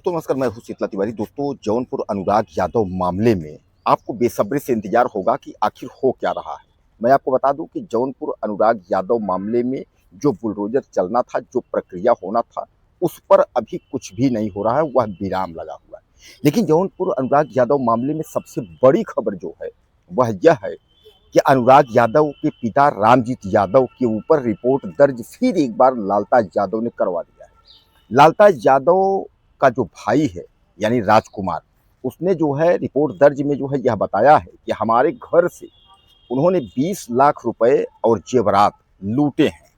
दोस्तों नमस्कार, मैं हूं शीतला तिवारी। दोस्तों, जौनपुर अनुराग यादव मामले में आपको बेसब्री से इंतजार होगा कि आखिर हो क्या रहा है। मैं आपको बता दूं कि जौनपुर अनुराग यादव मामले में जो बुलडोजर चलना था, जो प्रक्रिया होना था, उस पर अभी कुछ भी नहीं हो रहा है, वह विराम लगा हुआ है। लेकिन जौनपुर अनुराग यादव मामले में सबसे बड़ी खबर जो है वह यह है कि अनुराग यादव के पिता रामजीत यादव के ऊपर रिपोर्ट दर्ज फिर एक बार लालताज यादव ने करवा दिया है। लालताज यादव का जो भाई है यानी राजकुमार, उसने जो है रिपोर्ट दर्ज में जो है यह बताया है कि हमारे घर से उन्होंने 20 लाख रुपए और जेवरात लूटे हैं।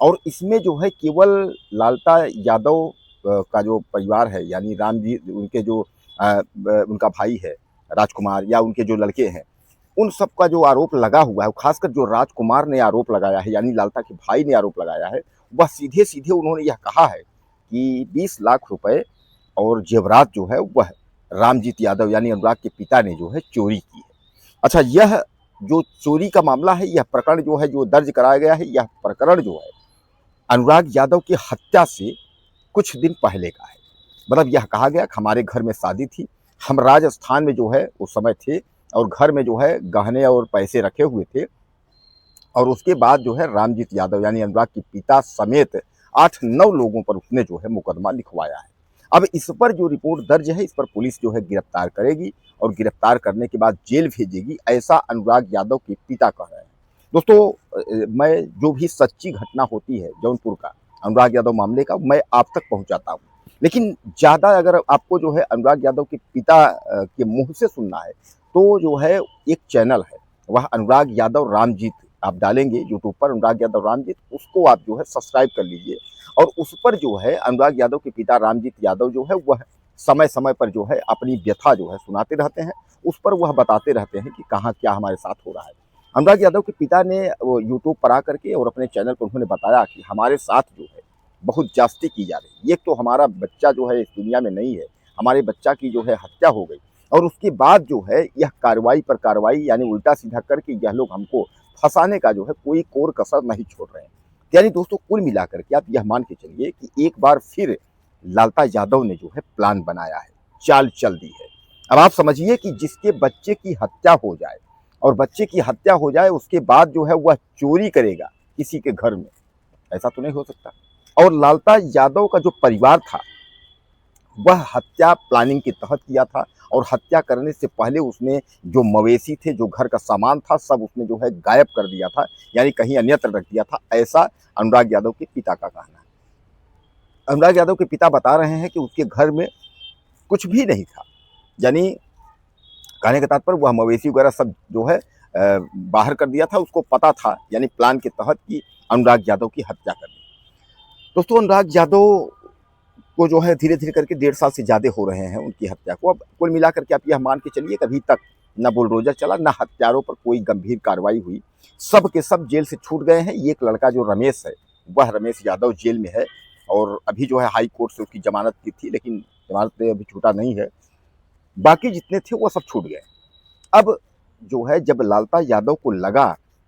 और इसमें जो है केवल लालता यादव का जो परिवार है यानी राम जी, उनके जो उनका भाई है राजकुमार या उनके जो लड़के हैं, उन सब का जो आरोप लगा हुआ है, खासकर जो राजकुमार ने आरोप लगाया है यानी लालता के भाई ने आरोप लगाया है, वह सीधे सीधे उन्होंने यह कहा है कि 20 लाख रुपए और जेवरात जो है वह रामजीत यादव यानी अनुराग के पिता ने जो है चोरी की है। अच्छा, यह जो चोरी का मामला है, यह प्रकरण जो है जो दर्ज कराया गया है, यह प्रकरण जो है अनुराग यादव की हत्या से कुछ दिन पहले का है। मतलब यह कहा गया कि हमारे घर में शादी थी, हम राजस्थान में जो है उस समय थे और घर में जो है गहने और पैसे रखे हुए थे। और उसके बाद जो है रामजीत यादव यानी अनुराग के पिता समेत 8-9 लोगों पर उसने जो है मुकदमा लिखवाया है। अब इस पर जो रिपोर्ट दर्ज है, इस पर पुलिस जो है गिरफ्तार करेगी और गिरफ्तार करने के बाद जेल भेजेगी, ऐसा अनुराग यादव के पिता कह रहे हैं। दोस्तों, मैं जो भी सच्ची घटना होती है जौनपुर का अनुराग यादव मामले का, मैं आप तक पहुंचाता हूं। लेकिन ज़्यादा अगर आपको जो है अनुराग यादव के पिता के मुंह से सुनना है, तो जो है एक चैनल है, वह अनुराग यादव रामजीत, आप डालेंगे यूट्यूब पर अनुराग यादव रामजीत, उसको आप जो है सब्सक्राइब कर लीजिए। और उस पर जो है अनुराग यादव के पिता रामजीत यादव जो है वह समय समय पर जो है अपनी व्यथा जो है सुनाते रहते हैं। उस पर वह बताते रहते हैं कि कहाँ क्या हमारे साथ हो रहा है। अनुराग यादव के पिता ने वो यूट्यूब पर आकर के और अपने चैनल पर उन्होंने बताया कि हमारे साथ जो है बहुत जास्ती की जा रही है। एक तो हमारा बच्चा जो है इस दुनिया में नहीं है, हमारे बच्चा की जो है हत्या हो गई, और उसके बाद जो है यह कार्रवाई पर कार्रवाई यानी उल्टा सीधा करके यह लोग हमको फंसाने का जो है कोई कोर कसर नहीं छोड़ रहे हैं। यानी दोस्तों, कुल मिलाकर के आप यह मान के चलिए कि एक बार फिर लालता यादव ने जो है प्लान बनाया है, चाल चल दी है। अब आप समझिए कि जिसके बच्चे की हत्या हो जाए और बच्चे की हत्या हो जाए उसके बाद जो है वह चोरी करेगा किसी के घर में, ऐसा तो नहीं हो सकता। और लालता यादव का जो परिवार था वह हत्या प्लानिंग के तहत किया था, और हत्या करने से पहले उसने जो मवेशी थे, जो घर का सामान था, सब उसने जो है गायब कर दिया था, यानी कहीं अन्यत्र रख दिया था, ऐसा अनुराग यादव के पिता का कहना है। अनुराग यादव के पिता बता रहे हैं कि उसके घर में कुछ भी नहीं था, यानी कहने का तात्पर्य वह मवेशी वगैरह सब जो है बाहर कर दिया था। उसको पता था यानी प्लान के तहत कि अनुराग यादव की हत्या करनी। दोस्तों, अनुराग यादव को जो है धीरे धीरे करके 1.5 साल से ज़्यादा हो रहे हैं उनकी हत्या को। अब कुल मिलाकर के आप यह मान के चलिए कि अभी तक न बुलडोजर चला, न हत्यारों पर कोई गंभीर कार्रवाई हुई। सब के सब जेल से छूट गए हैं। एक लड़का जो रमेश है, वह रमेश यादव जेल में है, और अभी जो है हाई कोर्ट से उसकी जमानत की थी, लेकिन जमानत पे अभी छूटा नहीं है। बाकी जितने थे वो सब छूट गए। अब जो है जब लालता यादव को लगा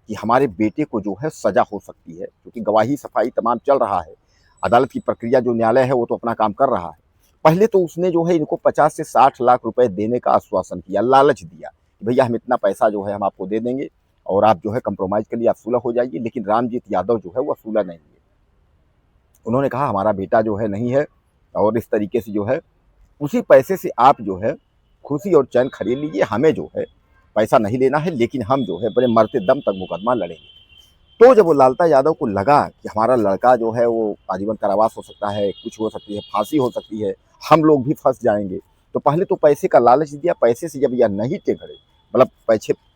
कि हमारे बेटे को जो है सजा हो सकती है, क्योंकि गवाही सफाई तमाम चल रहा है, अदालत की प्रक्रिया जो न्यायालय है वो तो अपना काम कर रहा है। पहले तो उसने जो है इनको 50 से 60 लाख रुपए देने का आश्वासन किया, लालच दिया कि भैया हम इतना पैसा जो है हम आपको दे देंगे और आप जो है कंप्रोमाइज़ के लिए आप सुलह हो जाइए। लेकिन रामजीत यादव जो है वह सुलह नहीं हुए। उन्होंने कहा हमारा बेटा जो है नहीं है, और इस तरीके से जो है उसी पैसे से आप जो है खुशी और चैन खरीद लीजिए, हमें जो है पैसा नहीं लेना है, लेकिन हम जो है बड़े मरते दम तक मुकदमा लड़ेंगे। तो जब वो लालता यादव को लगा कि हमारा लड़का जो है वो आजीवन कारावास हो सकता है, कुछ हो सकती है, फांसी हो सकती है, हम लोग भी फंस जाएंगे, तो पहले तो पैसे का लालच दिया। पैसे से जब यह नहीं टेघड़े, मतलब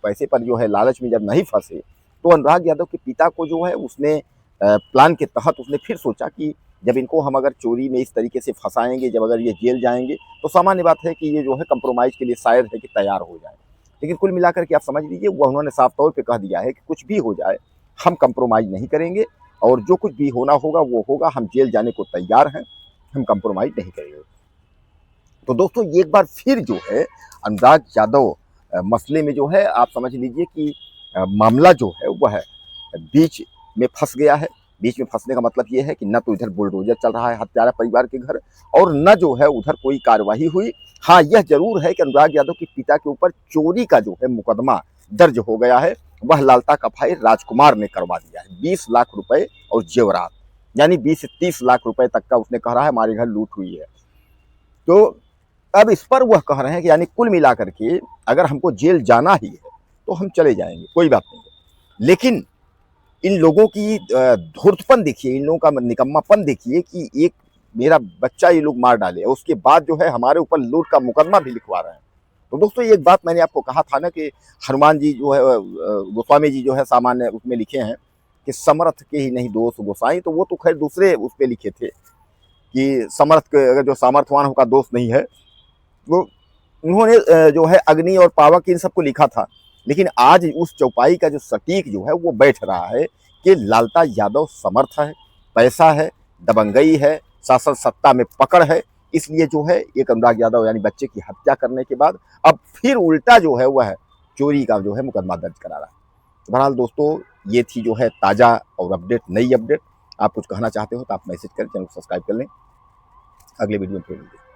पैसे पर जो है लालच में जब नहीं फंसे, तो अनुराग यादव के पिता को जो है उसने प्लान के तहत उसने फिर सोचा कि जब इनको हम अगर चोरी में इस तरीके से फंसाएंगे, जब अगर ये जेल जाएंगे, तो सामान्य बात है कि ये जो है कंप्रोमाइज़ के लिए शायद है कि तैयार हो जाए। लेकिन कुल मिलाकर के आप समझ लीजिए वह उन्होंने साफ तौर पे कह दिया है कि कुछ भी हो जाए हम कंप्रोमाइज़ नहीं करेंगे, और जो कुछ भी होना होगा वो होगा, हम जेल जाने को तैयार हैं, हम कंप्रोमाइज़ नहीं करेंगे। तो दोस्तों, एक बार फिर जो है अनुराग यादव मसले में जो है, आप समझ लीजिए कि मामला जो है वह बीच में फंस गया है। बीच में फंसने का मतलब ये है कि न तो इधर बुलडोजर चल रहा है हत्यारा परिवार के घर, और न जो है उधर कोई कार्रवाई हुई। हाँ, यह जरूर है कि अनुराग यादव के पिता के ऊपर चोरी का जो है मुकदमा दर्ज हो गया है। वह लालता का भाई राजकुमार ने करवा दिया है। 20 लाख रुपए और जेवरात, यानी 20 से 30 लाख रुपए तक का उसने कहा है हमारे घर लूट हुई है। तो अब इस पर वह कह रहे हैं कि यानी कुल मिलाकर के अगर हमको जेल जाना ही है तो हम चले जाएंगे, कोई बात नहीं है। लेकिन इन लोगों की धूर्तपन देखिए, इन लोगों का निकम्मापन देखिए कि एक मेरा बच्चा ये लोग मार डाले और उसके बाद जो है हमारे ऊपर लूट का मुकदमा भी लिखवा रहे हैं। तो दोस्तों, एक बात मैंने आपको कहा था ना कि हनुमान जी जो है गोस्वामी जी जो है सामान्य उसमें लिखे हैं कि समर्थ के ही नहीं दोष गोसाई, तो वो तो खैर दूसरे उस पर लिखे थे कि समर्थ के अगर जो सामर्थ्यवान होगा दोष नहीं है। वो उन्होंने जो है अग्नि और पावक इन सबको लिखा था। लेकिन आज उस चौपाई का जो सटीक जो है वो बैठ रहा है कि लालता यादव समर्थ है, पैसा है, दबंगई है, शासन सत्ता में पकड़ है। इसलिए जो है एक अनुराग यादव यानी बच्चे की हत्या करने के बाद अब फिर उल्टा जो है वह चोरी का जो है मुकदमा दर्ज करा रहा है। तो बहरहाल दोस्तों, ये थी जो है ताज़ा और अपडेट, नई अपडेट। आप कुछ कहना चाहते हो तो आप मैसेज करें, चैनल को सब्सक्राइब कर लें। अगले वीडियो में फिर मिलेंगे।